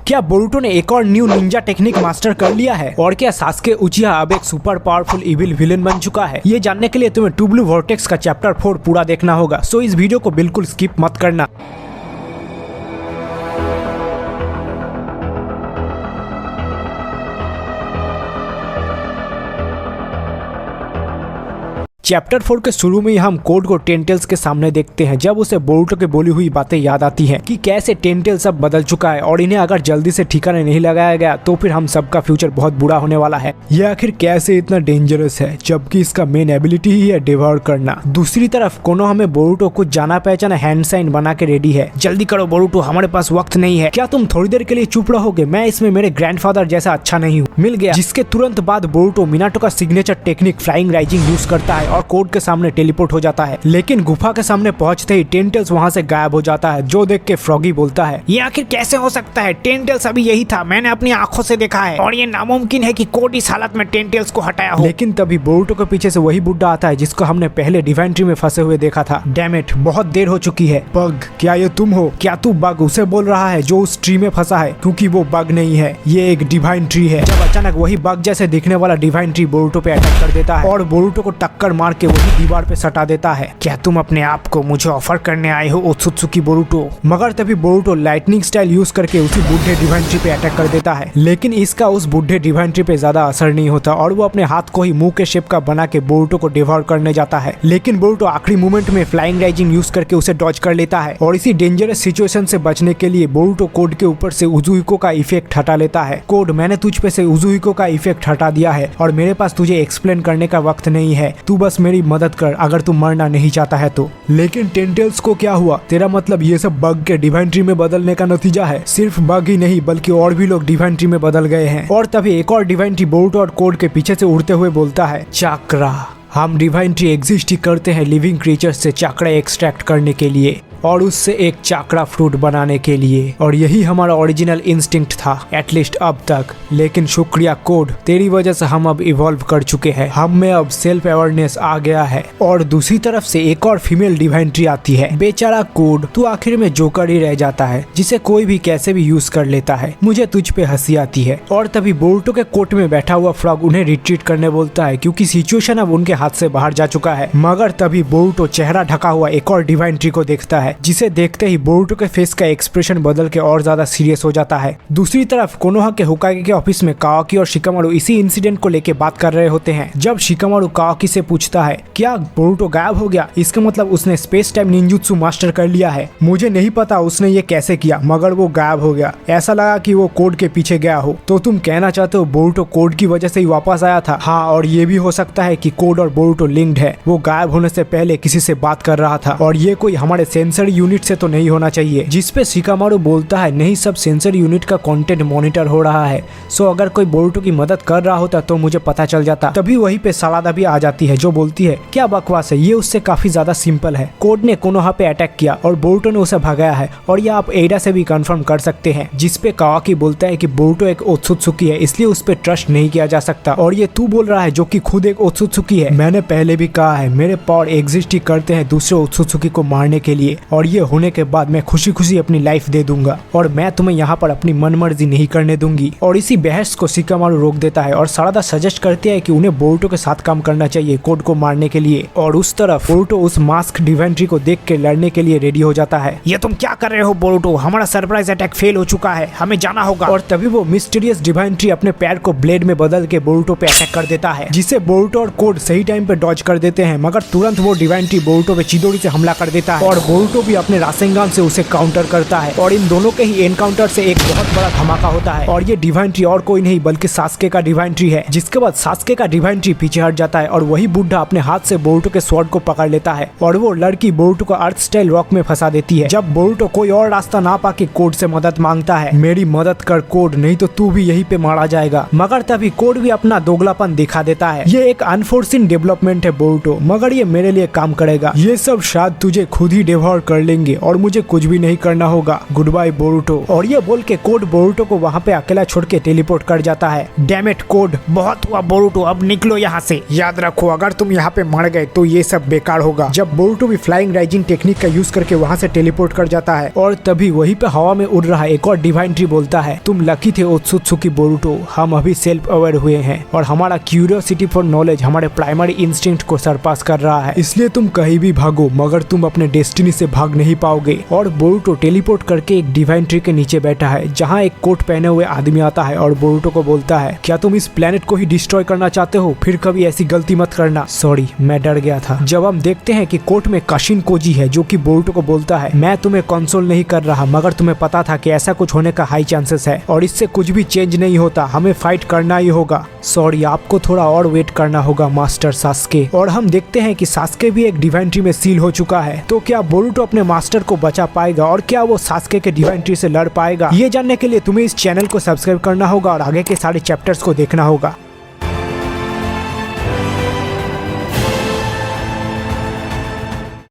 क्या बोरुटो ने एक और न्यू निंजा टेक्निक मास्टर कर लिया है? और क्या सास्के उचिहा अब एक सुपर पावरफुल इविल विलेन बन चुका है? ये जानने के लिए तुम्हें ट्रू ब्लू वोर्टेक्स का चैप्टर 4 पूरा देखना होगा, सो इस वीडियो को बिल्कुल स्किप मत करना। चैप्टर 4 के शुरू में ही हम कोड को टेंटेल्स के सामने देखते हैं, जब उसे बोरुटो के बोली हुई बातें याद आती हैं कि कैसे टेंटेल्स अब बदल चुका है और इन्हें अगर जल्दी से ठिकाने नहीं लगाया गया तो फिर हम सबका फ्यूचर बहुत बुरा होने वाला है। यह आखिर कैसे इतना डेंजरस है जबकि इसका मेन एबिलिटी ही है डिवोर करना। दूसरी तरफ कोनो हमें बोरुटो कुछ जाना पहचाना हैंड साइन बना के रेडी है। जल्दी करो बोरुटो, हमारे पास वक्त नहीं है। क्या तुम थोड़ी देर के लिए चुप रहोगे? मैं इसमें मेरे ग्रैंडफादर जैसा अच्छा नहीं हूँ। मिल गया। जिसके तुरंत बाद बोरुटो मिनाटो का signature technique flying rising use करता है और कोड के सामने टेलीपोर्ट हो जाता है। लेकिन गुफा के सामने पहुंचते ही टेंटेल्स वहां से गायब हो जाता है, जो देख के फ्रॉगी बोलता है, ये आखिर कैसे हो सकता है? टेंटेल्स अभी यही था, मैंने अपनी आंखों से देखा है और ये नामुमकिन है कि कोड इस हालत में टेंटेल्स को हटाया हो। लेकिन तभी बोरुटो के पीछे से वही बुड्ढा आता है जिसको हमने पहले डिवाइन ट्री में फंसे हुए देखा था। डैम इट, बहुत देर हो चुकी है। बग, क्या ये तुम हो? क्या तू बग उसे बोल रहा है जो उस ट्री में फंसा है? क्योंकि वो बग नहीं है, ये एक डिवाइन ट्री है। जब अचानक वही बग जैसे दिखने वाला डिवाइन ट्री बोरुटो पे अटैक कर देता है और बोरुटो को टक्कर मार के वही दीवार पे सटा देता है। क्या तुम अपने आप को मुझे ऑफर करने आए हो ओत्सुत्सुकी बोरुटो? मगर तभी बोरुटो लाइटनिंग स्टाइल यूज करके उसी बुढ़े डिवाइन ट्री पे अटैक कर देता है। लेकिन इसका उस बुढ़े डिवाइन ट्री पे ज्यादा असर नहीं होता और वो अपने हाथ को ही मुंह के शेप का बना के बोरुटो को डिवोर करने जाता है। लेकिन बोरुटो आखिरी मोमेंट में फ्लाइंग राइजिंग यूज करके उसे डॉज कर लेता है और इसी डेंजरस सिचुएशन से बचने के लिए बोरुटो कोड के ऊपर से उजुहिको का इफेक्ट हटा लेता है। कोड, मैंने तुझ पे से उजुहिको का इफेक्ट हटा दिया है और मेरे पास तुझे एक्सप्लेन करने का वक्त नहीं है, तू बस मेरी मदद कर अगर तू मरना नहीं चाहता है तो। लेकिन टेंटेल्स को क्या हुआ? तेरा मतलब ये सब बग के डिवाइन ट्री में बदलने का नतीजा है? सिर्फ बग ही नहीं बल्कि और भी लोग डिवाइन ट्री में बदल गए हैं। और तभी एक और डिवाइन ट्री बोरुटो और कोड के पीछे से उड़ते हुए बोलता है, चाक्रा। हम डिवाइन ट्री एग्जिस्ट ही करते हैं लिविंग क्रीचर्स से चाक्रा एक्सट्रैक्ट करने के लिए और उससे एक चाक्रा फ्रूट बनाने के लिए, और यही हमारा ओरिजिनल इंस्टिंक्ट था, एटलीस्ट अब तक। लेकिन शुक्रिया कोड, तेरी वजह से हम अब इवॉल्व कर चुके हैं, हम में अब सेल्फ अवेयरनेस आ गया है। और दूसरी तरफ से एक और फीमेल डिवाइन ट्री आती है। बेचारा कोड, तू आखिर में जोकर ही रह जाता है जिसे कोई भी कैसे भी यूज कर लेता है। मुझे तुझ पे हंसी आती है। और तभी बोरुटो के कोर्ट में बैठा हुआ फ्रॉग उन्हें रिट्रीट करने बोलता है क्योंकि सिचुएशन अब उनके हाथ से बाहर जा चुका है। मगर तभी बोरुटो चेहरा ढका हुआ एक और डिवाइन ट्री को देखता है, जिसे देखते ही बोरुटो के फेस का एक्सप्रेशन बदल के और ज्यादा सीरियस हो जाता है। दूसरी तरफ कोनोहा के होकागे के ऑफिस में कावाकी और शिकामारू इसी इंसिडेंट को लेके बात कर रहे होते हैं। जब शिकामारू कावाकी से पूछता है, क्या बोरुटो गायब हो गया? इसका मतलब उसने स्पेस टाइम निंजुत्सु मास्टर कर लिया है। मुझे नहीं पता उसने ये कैसे किया, मगर वो गायब हो गया। ऐसा लगा कि वो कोड के पीछे गया हो। तो तुम कहना चाहते हो बोरुटो कोड की वजह से ही वापस आया था? हाँ, और ये भी हो सकता है कि कोड और बोरुटो लिंक्ड है। वो गायब होने से पहले किसी से बात कर रहा था और ये कोई हमारे सेंसर यूनिट से तो नहीं होना चाहिए। जिस पे शिकामारू बोलता है, नहीं, सब सेंसर यूनिट का कंटेंट मॉनिटर हो रहा है, सो अगर कोई बोरुटो की मदद कर रहा होता तो मुझे पता चल जाता। तभी वहीं पे सलादा भी आ जाती है जो बोलती है, क्या बकवास है, ये उससे काफी ज्यादा सिंपल है। कोड ने कोनोहा पे अटैक किया और बोरुटो ने उसे भगाया है और ये आप एडा से भी कंफर्म कर सकते हैं। जिस पे कावाकी बोलता है कि बोरुटो एक ओत्सुत्सुकी है, इसलिए उस पे ट्रस्ट नहीं किया जा सकता। और ये तू बोल रहा है जो कि खुद एक ओत्सुत्सुकी है। मैंने पहले भी कहा है, मेरे पावर एग्जिस्ट ही करते हैं दूसरे ओत्सुत्सुकी को मारने के लिए, और ये होने के बाद मैं खुशी खुशी अपनी लाइफ दे दूंगा और मैं तुम्हें यहाँ पर अपनी मनमर्जी नहीं करने दूंगी। और इसी बहस को शिकामारू रोक देता है और सलादा सजेस्ट करती है कि उन्हें बोरुटो के साथ काम करना चाहिए कोड को मारने के लिए। और उस तरफ बोरुटो उस मास्क डिवाइन ट्री को देख के लड़ने के लिए रेडी हो जाता है। ये तुम क्या कर रहे हो बोरुटो? हमारा सरप्राइज अटैक फेल हो चुका है, हमें जाना होगा। और तभी वो मिस्टीरियस डिवाइन ट्री अपने पैर को ब्लेड में बदल के बोरुटो पे अटैक कर देता है, जिसे बोरुटो और कोड सही टाइम पे डॉज कर देते हैं। मगर तुरंत वो डिवाइन ट्री बोरुटो पे चिदोरी से हमला कर देता है और बोरुटो भी अपने रासेंगान से उसे काउंटर करता है और इन दोनों के ही एनकाउंटर से एक बहुत बड़ा धमाका होता है। और ये डिवाइन ट्री और कोई नहीं बल्कि सास्के का डिवाइन ट्री है। जिसके बाद सास्के का डिवाइन ट्री पीछे हट जाता है और वही बुढ़ा अपने हाथ से बोरुटो के स्वॉर्ड को पकड़ लेता है और वो लड़की बोरुटो को अर्थ स्टाइल रॉक में फंसा देती है। जब बोरुटो कोई और रास्ता ना पाके कोड से मदद मांगता है, मेरी मदद कर कोड, नहीं तो तू भी यहीं पे मारा जाएगा। मगर तभी कोड भी अपना दोगलापन दिखा देता है। ये एक अनफोर्सिन डेवलपमेंट है बोरुटो, मगर ये मेरे लिए काम करेगा। ये सब शायद तुझे खुद ही डिवोर कर लेंगे और मुझे कुछ भी नहीं करना होगा। Good bye Boruto. और ये बोल के कोड बोरुटो को वहाँ पे अकेला छोड़ के टेलीपोर्ट कर जाता है। डैम इट कोड, बहुत हुआ बोरुटो, अब निकलो यहाँ से। याद रखो अगर तुम यहाँ पे मर गए तो ये सब बेकार होगा। जब बोरुटो भी फ्लाइंग राइजिंग टेक्निक का यूज करके वहाँ से टेलीपोर्ट कर जाता है और तभी वहीं पे हवा में उड़ रहा एक और डिवाइन ट्री बोलता है, तुम लकी थे ओत्सुत्सुकी बोरुटो, हम अभी सेल्फ अवेयर हुए हैं और हमारा क्यूरियोसिटी फॉर नॉलेज हमारे प्राइमरी इंस्टिंक्ट को सरपास कर रहा है, इसलिए तुम कहीं भी भागो मगर तुम अपने डेस्टिनी से भाग नहीं पाओगे। और बोरुटो टेलीपोर्ट करके एक डिवाइन ट्री के नीचे बैठा है जहाँ एक कोट पहने हुए आदमी आता है और बोरुटो को बोलता है, क्या तुम इस प्लेनेट को ही डिस्ट्रॉय करना चाहते हो? फिर कभी ऐसी गलती मत करना। सॉरी, मैं डर गया था। जब हम देखते हैं कि कोर्ट में काशिन कोजी है जो कि बोरुटो को बोलता है, मैं तुम्हें कंसोल नहीं कर रहा मगर तुम्हें पता था कि ऐसा कुछ होने का हाई चांसेस है और इससे कुछ भी चेंज नहीं होता, हमें फाइट करना ही होगा। सॉरी, आपको थोड़ा और वेट करना होगा मास्टर सास्के। और हम देखते हैं कि सास्के भी एक डिवाइन ट्री में सील हो चुका है। तो क्या बोरुटो अपने मास्टर को बचा पाएगा और क्या वो सास्के के डिवाइन ट्री से लड़ पाएगा? ये जानने के लिए तुम्हें इस चैनल को सब्सक्राइब करना होगा और आगे के सारे चैप्टर्स को देखना होगा।